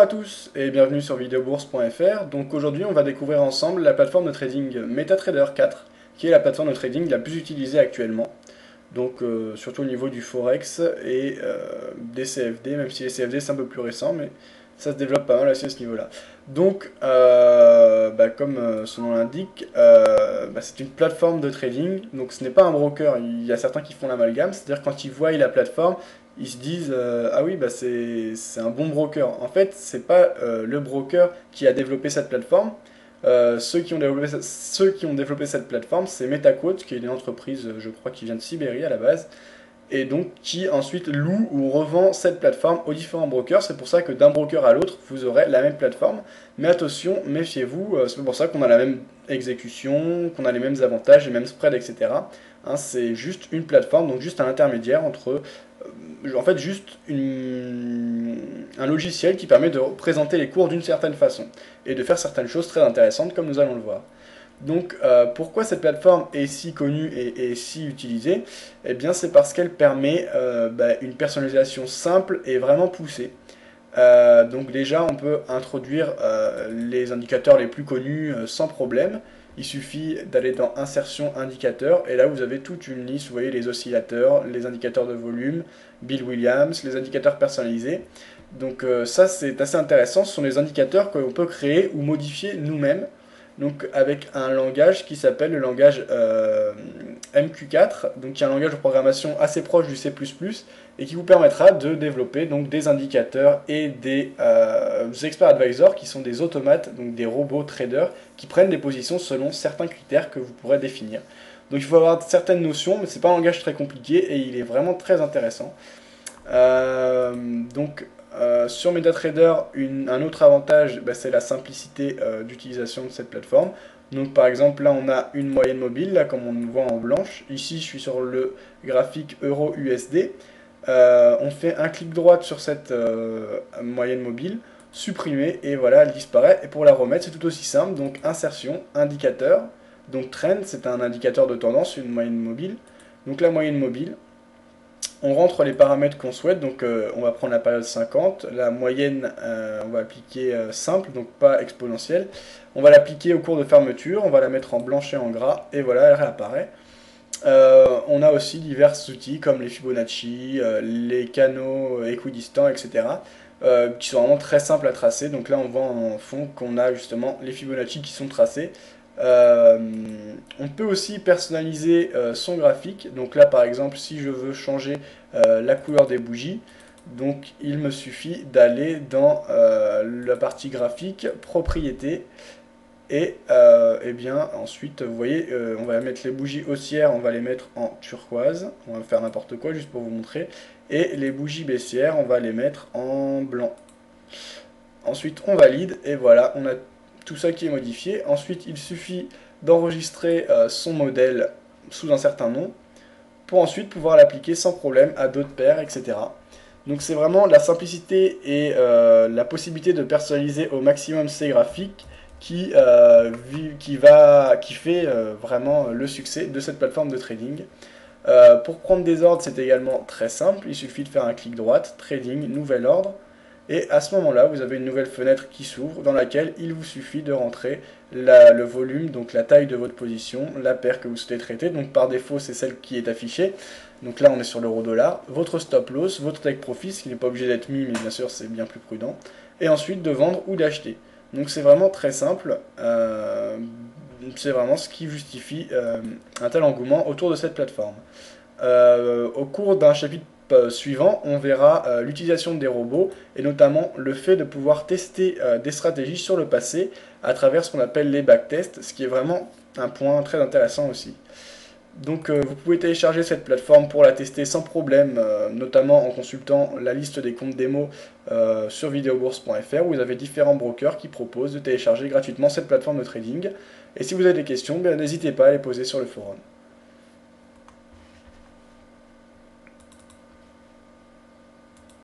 à tous et bienvenue sur videobourse.fr. Donc aujourd'hui on va découvrir ensemble la plateforme de trading MetaTrader 4 qui est la plateforme de trading la plus utilisée actuellement. Donc surtout au niveau du Forex et des CFD, même si les CFD c'est un peu plus récent, mais ça se développe pas mal aussi à ce niveau-là. Donc comme son nom l'indique, c'est une plateforme de trading, donc ce n'est pas un broker. Il y a certains qui font l'amalgame, c'est-à-dire quand ils voient la plateforme, ils se disent ah oui c'est un bon broker. En fait c'est pas le broker qui a développé cette plateforme. Ceux qui ont développé cette plateforme, c'est MetaQuote, qui est une entreprise, je crois, qui vient de Sibérie à la base, et donc qui ensuite loue ou revend cette plateforme aux différents brokers. C'est pour ça que d'un broker à l'autre, vous aurez la même plateforme. Mais attention, méfiez-vous, c'est pour ça qu'on a la même exécution, qu'on a les mêmes avantages, les mêmes spreads, etc. Hein, c'est juste une plateforme, donc juste un intermédiaire entre... en fait, juste un logiciel qui permet de présenter les cours d'une certaine façon et de faire certaines choses très intéressantes comme nous allons le voir. Donc pourquoi cette plateforme est si connue et si utilisée? Eh bien c'est parce qu'elle permet une personnalisation simple et vraiment poussée. Donc déjà on peut introduire les indicateurs les plus connus sans problème. Il suffit d'aller dans insertion indicateur et là vous avez toute une liste, vous voyez les oscillateurs, les indicateurs de volume, Bill Williams, les indicateurs personnalisés. Donc ça c'est assez intéressant, ce sont des indicateurs que l'on peut créer ou modifier nous-mêmes. Donc avec un langage qui s'appelle le langage MQ4, donc qui est un langage de programmation assez proche du C++ et qui vous permettra de développer donc des indicateurs et des expert advisors qui sont des automates, donc des robots traders qui prennent des positions selon certains critères que vous pourrez définir. Donc il faut avoir certaines notions, mais c'est pas un langage très compliqué et il est vraiment très intéressant. Sur MetaTrader, un autre avantage, c'est la simplicité d'utilisation de cette plateforme. Donc par exemple là on a une moyenne mobile, là comme on le voit en blanche. Ici je suis sur le graphique euro-USD. On fait un clic droit sur cette moyenne mobile, supprimer et voilà elle disparaît. Et pour la remettre c'est tout aussi simple, donc insertion, indicateur. Donc trend c'est un indicateur de tendance, une moyenne mobile. Donc la moyenne mobile. On rentre les paramètres qu'on souhaite, donc on va prendre la période 50, la moyenne on va appliquer simple, donc pas exponentielle. On va l'appliquer au cours de fermeture, on va la mettre en blanc et en gras, et voilà, elle réapparaît. On a aussi divers outils comme les Fibonacci, les canaux équidistants, etc. Qui sont vraiment très simples à tracer. Donc là on voit en fond qu'on a justement les Fibonacci qui sont tracés. On peut aussi personnaliser son graphique. Donc là par exemple si je veux changer la couleur des bougies, donc il me suffit d'aller dans la partie graphique, propriété, et bien ensuite vous voyez on va mettre les bougies haussières, on va les mettre en turquoise, on va faire n'importe quoi juste pour vous montrer, et les bougies baissières on va les mettre en blanc. Ensuite on valide et voilà, on a tout ça qui est modifié. Ensuite il suffit d'enregistrer son modèle sous un certain nom pour ensuite pouvoir l'appliquer sans problème à d'autres paires, etc. Donc c'est vraiment la simplicité et la possibilité de personnaliser au maximum ces graphiques qui fait vraiment le succès de cette plateforme de trading. Pour prendre des ordres, c'est également très simple. Il suffit de faire un clic droit, trading, nouvel ordre. Et à ce moment-là, vous avez une nouvelle fenêtre qui s'ouvre dans laquelle il vous suffit de rentrer le volume, donc la taille de votre position, la paire que vous souhaitez traiter. Donc par défaut, c'est celle qui est affichée. Donc là, on est sur l'euro-dollar. Votre stop loss, votre take profit, ce qui n'est pas obligé d'être mis, mais bien sûr, c'est bien plus prudent. Et ensuite, de vendre ou d'acheter. Donc c'est vraiment très simple. C'est vraiment ce qui justifie un tel engouement autour de cette plateforme. Au cours d'un chapitre suivant, on verra l'utilisation des robots et notamment le fait de pouvoir tester des stratégies sur le passé à travers ce qu'on appelle les backtests, ce qui est vraiment un point très intéressant aussi. Donc vous pouvez télécharger cette plateforme pour la tester sans problème, notamment en consultant la liste des comptes démo sur videobourse.fr où vous avez différents brokers qui proposent de télécharger gratuitement cette plateforme de trading. Et si vous avez des questions, n'hésitez pas à les poser sur le forum.